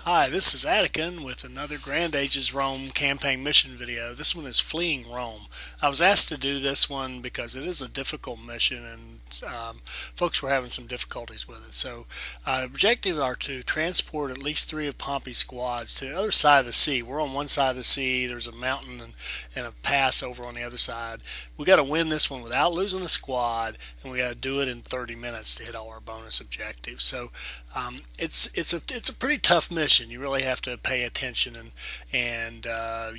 Hi, this is Adekyn with another Grand Ages Rome campaign mission video. This one is Fleeing Rome. I was asked to do this one because it is a difficult mission and folks were having some difficulties with it. So, objectives are to transport at least three of Pompey's squads to the other side of the sea. We're on one side of the sea, there's a mountain and a pass over on the other side. We got to win this one without losing a squad, and we got to do it in 30 minutes to hit all our bonus objectives. So, it's a pretty tough mission. You really have to pay attention and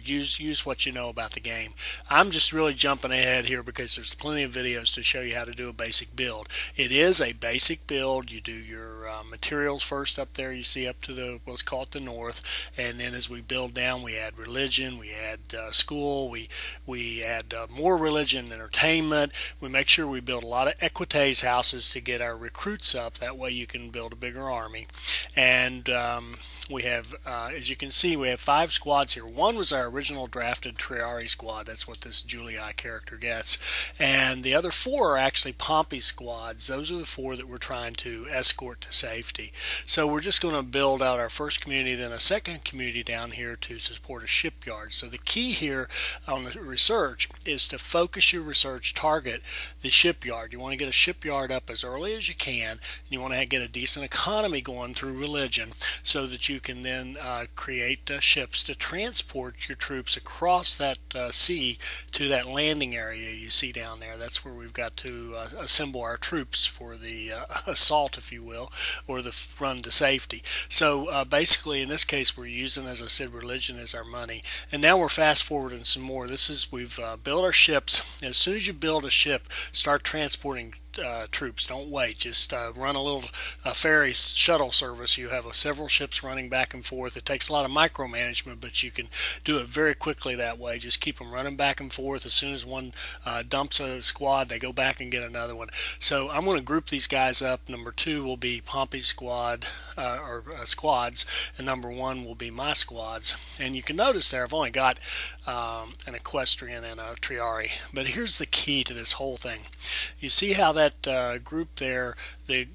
use what you know about the game. I'm just really jumping ahead here because there's plenty of videos to show you how to do a basic build. It is a basic build. You do your materials first up there. You see up to the what's called the north, and then as we build down, we add religion, we add school, we add more religion, entertainment. We make sure we build a lot of equites houses to get our recruits up. That way you can build a bigger army. And we have, as you can see, we have 5 squads here. One was our original drafted Triarii squad. That's what this Julii character gets. And the other 4 are actually Pompey squads. Those are the 4 that we're trying to escort to safety. So we're just going to build out our first community, then a second community down here to support a shipyard. So the key here on the research is to focus your research, target the shipyard. You want to get a shipyard up as early as you can. You want to get a decent economy going through religion so that you can then create ships to transport your troops across that sea to that landing area you see down there. That's where we've got to assemble our troops for the assault, if you will, or the run to safety. So basically in this case we're using, as I said, religion as our money. And now we're fast forwarding some more. We've built our ships. As soon as you build a ship, start transporting troops. Don't wait. Just run a little ferry shuttle service. You have several ships running back and forth. It takes a lot of micromanagement, but you can do it very quickly that way. Just keep them running back and forth. As soon as one dumps a squad, they go back and get another one. So I'm going to group these guys up. Number 2 will be Pompey's squad squads, and number 1 will be my squads. And you can notice there I've only got an equestrian and a triarii. But here's the key to this whole thing. You see how that group there, the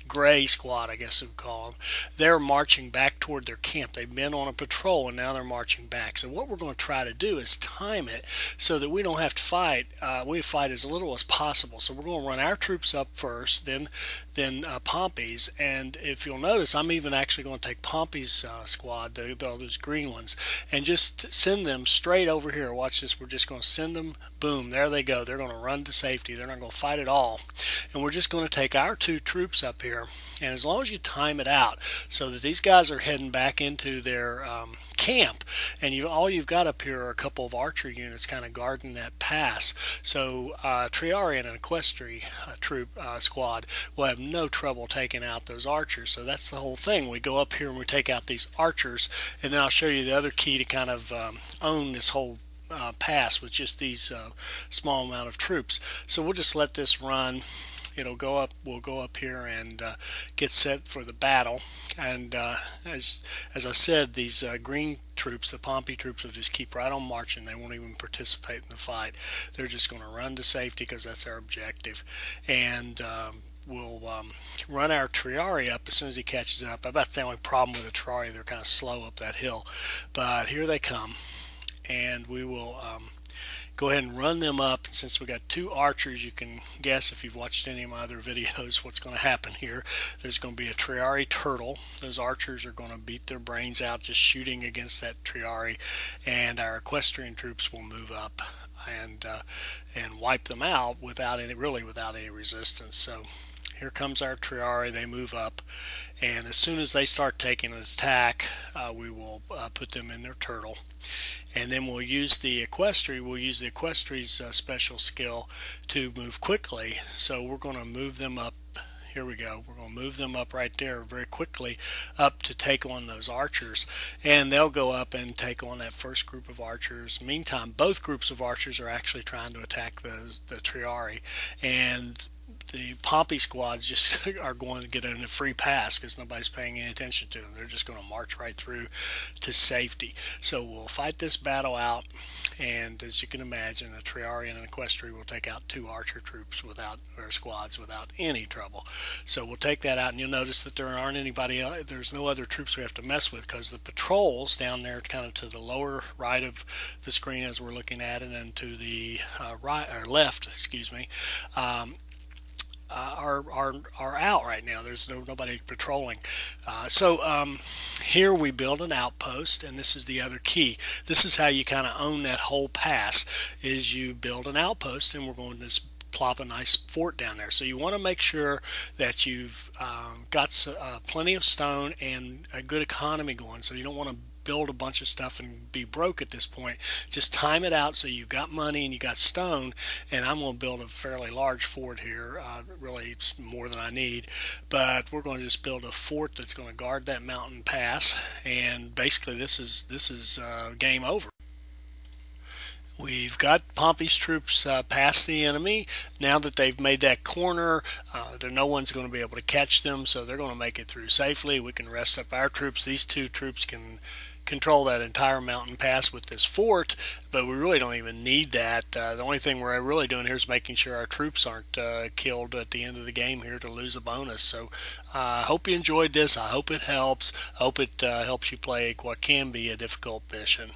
gray squad, I guess we would call them, they're marching back toward their camp. They've been on a patrol and now they're marching back. So what we're going to try to do is time it so that we don't have to fight. We fight as little as possible. So we're going to run our troops up first, then Pompey's. And if you'll notice, I'm even actually going to take Pompey's squad, those green ones, and just send them straight over here. Watch this. We're just going to send them. Boom, there they go. They're going to run to safety. They're not going to fight at all. And we're just going to take our 2 troops up here. And as long as you time it out so that these guys are heading back into their camp, and all you've got up here are a couple of archer units kind of guarding that pass. So Triarii and an equestrian squad will have no trouble taking out those archers. So that's the whole thing. We go up here and we take out these archers, and then I'll show you the other key to kind of own this whole pass with just these small amount of troops. So we'll just let this run. It'll go up. We'll go up here and get set for the battle. And as I said, these green troops, the Pompey troops, will just keep right on marching. They won't even participate in the fight. They're just going to run to safety because that's our objective. And we'll run our Triarii up as soon as he catches up. I bet the only problem with the Triarii, they're kind of slow up that hill. But here they come. And we will go ahead and run them up. And since we got 2 archers, you can guess if you've watched any of my other videos what's going to happen here. There's going to be a Triarii turtle. Those archers are going to beat their brains out just shooting against that Triarii, and our equestrian troops will move up and wipe them out without any resistance. So here comes our Triarii. They move up, and as soon as they start taking an attack, we will put them in their turtle, and then we'll use the equestrian. We'll use the equestrian's special skill to move quickly. So we're going to move them up. Here we go. We're going to move them up right there very quickly up to take on those archers, and they'll go up and take on that first group of archers. Meantime, both groups of archers are actually trying to attack the Triarii, and the Pompey squads just are going to get a free pass because nobody's paying any attention to them. They're just going to march right through to safety. So we'll fight this battle out, and as you can imagine, a Triari and an Equestri will take out two archer troops without, or squads, without any trouble. So we'll take that out, and you'll notice that there aren't anybody. There's no other troops we have to mess with because the patrols down there, kind of to the lower right of the screen as we're looking at it, and to the right or left, excuse me. Are out right now. There's nobody patrolling. Here we build an outpost, and this is the other key. This is how you kind of own that whole pass. Is you build an outpost, and we're going to plop a nice fort down there. So you want to make sure that you've got plenty of stone and a good economy going. So you don't want to build a bunch of stuff and be broke at this point. Just time it out so you've got money and you got stone. And I'm going to build a fairly large fort here. Really, it's more than I need. But we're going to just build a fort that's going to guard that mountain pass. And basically, this is game over. We've got Pompey's troops past the enemy. Now that they've made that corner, no one's going to be able to catch them, so they're going to make it through safely. We can rest up our troops. These two troops can control that entire mountain pass with this fort, but we really don't even need that. The only thing we're really doing here is making sure our troops aren't killed at the end of the game here to lose a bonus. So I hope you enjoyed this. I hope it helps. I hope it helps you play what can be a difficult mission.